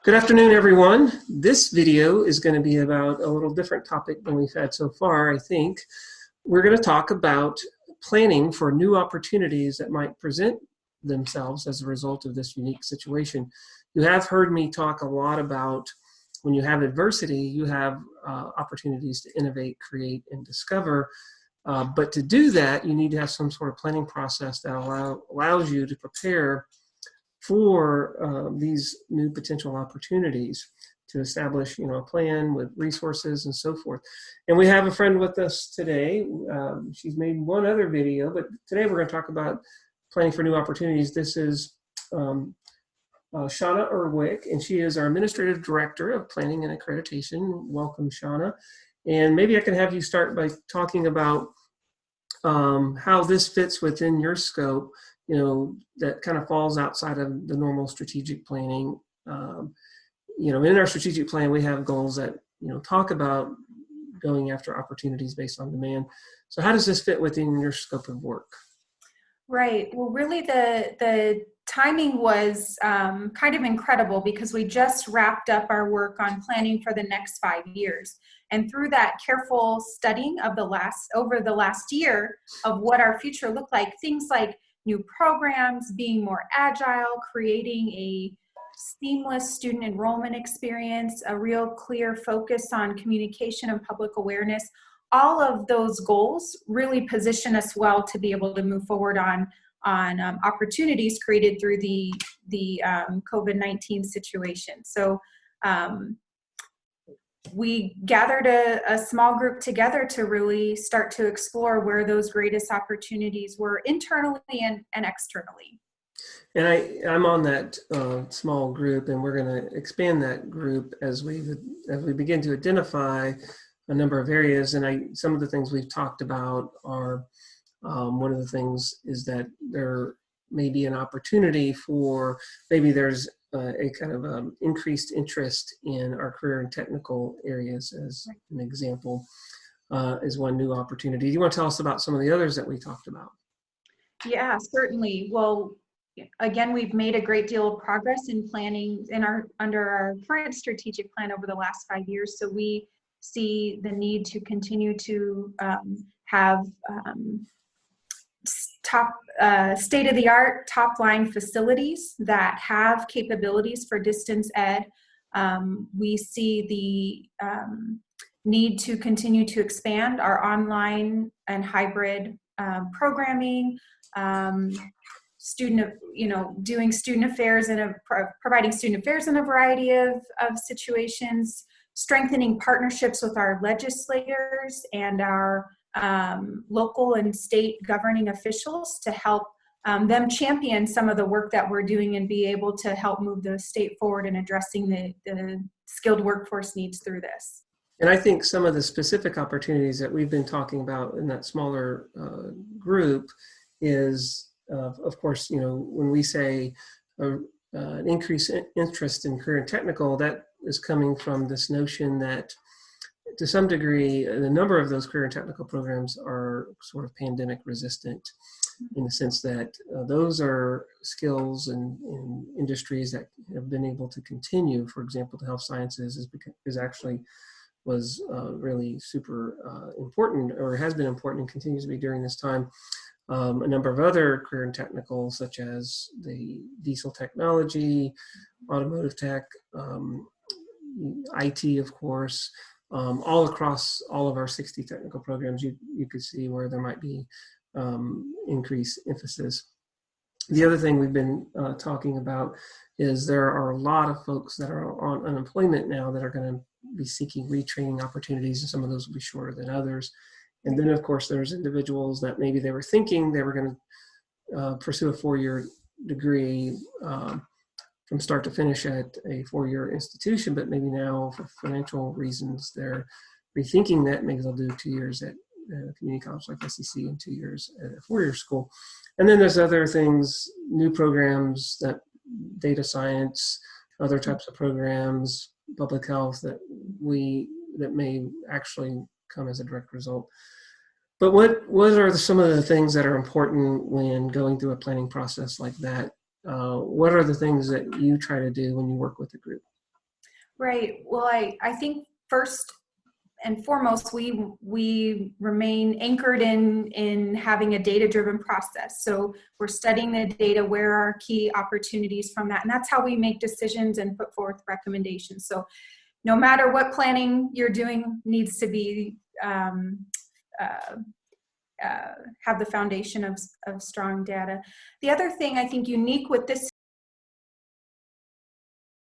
Good afternoon, everyone. This video is going to be about a little different topic than we've had so far, I think. We're going to talk about planning for new opportunities that might present themselves as a result of this unique situation. You have heard me talk a lot about when you have adversity, you have opportunities to innovate, create, and discover. But to do that, you need to have some sort of planning process that allows you to prepare for these new potential opportunities, to establish, a plan with resources and so forth. And we have a friend with us today. She's made one other video, but today we're going to talk about planning for new opportunities. This is Shauna Erwick, and she is our Administrative Director of Planning and Accreditation. Welcome, Shauna. And maybe I can have you start by talking about how this fits within your scope, that kind of falls outside of the normal strategic planning. In our strategic plan, we have goals that, talk about going after opportunities based on demand. So how does this fit within your scope of work? Right. Well, really the timing was kind of incredible because we just wrapped up our work on planning for the next 5 years. And through that careful studying of over the last year of what our future looked like, things like new programs, being more agile, creating a seamless student enrollment experience, a real clear focus on communication and public awareness, all of those goals really position us well to be able to move forward on opportunities created through the COVID-19 situation. So we gathered a small group together to really start to explore where those greatest opportunities were internally and externally. And I'm on that small group, and we're going to expand that group as we begin to identify a number of areas. And some of the things we've talked about are, one of the things is that there may be an opportunity for, maybe there's a kind of increased interest in our career and technical areas, as an example, is one new opportunity. Do you want to tell us about some of the others that we talked about? Yeah, certainly. Well, again, we've made a great deal of progress in planning under our current strategic plan over the last 5 years. So we see the need to continue to have top state-of-the-art top-line facilities that have capabilities for distance ed. We see the need to continue to expand our online and hybrid programming, doing student affairs providing student affairs in a variety of situations, strengthening partnerships with our legislators and our local and state governing officials to help them champion some of the work that we're doing and be able to help move the state forward in addressing the skilled workforce needs through this. And I think some of the specific opportunities that we've been talking about in that smaller group is, of course, when we say an increased interest in career and technical, that is coming from this notion that to some degree, the number of those career and technical programs are sort of pandemic resistant, in the sense that those are skills and industries that have been able to continue. For example, the health sciences was really super important, or has been important and continues to be during this time. A number of other career and technical, such as the diesel technology, automotive tech, IT, of course, all across all of our 60 technical programs, you could see where there might be increased emphasis. The other thing we've been talking about is there are a lot of folks that are on unemployment now that are going to be seeking retraining opportunities, and some of those will be shorter than others. And then, of course, there's individuals that maybe they were thinking they were going to pursue a 4-year degree from start to finish at a 4-year institution, but maybe now for financial reasons, they're rethinking that. Maybe they'll do 2 years at a community college like SCC and 2 years at a 4-year school. And then there's other things, new programs, that data science, other types of programs, public health that may actually come as a direct result. But what are some of the things that are important when going through a planning process like that? What are the things that you try to do when you work with the group? Right. Well, I think first and foremost, we remain anchored in having a data-driven process. So we're studying the data, where are key opportunities from that, and that's how we make decisions and put forth recommendations. So no matter what planning you're doing, needs to be uh, have the foundation of strong data. The other thing I think unique with this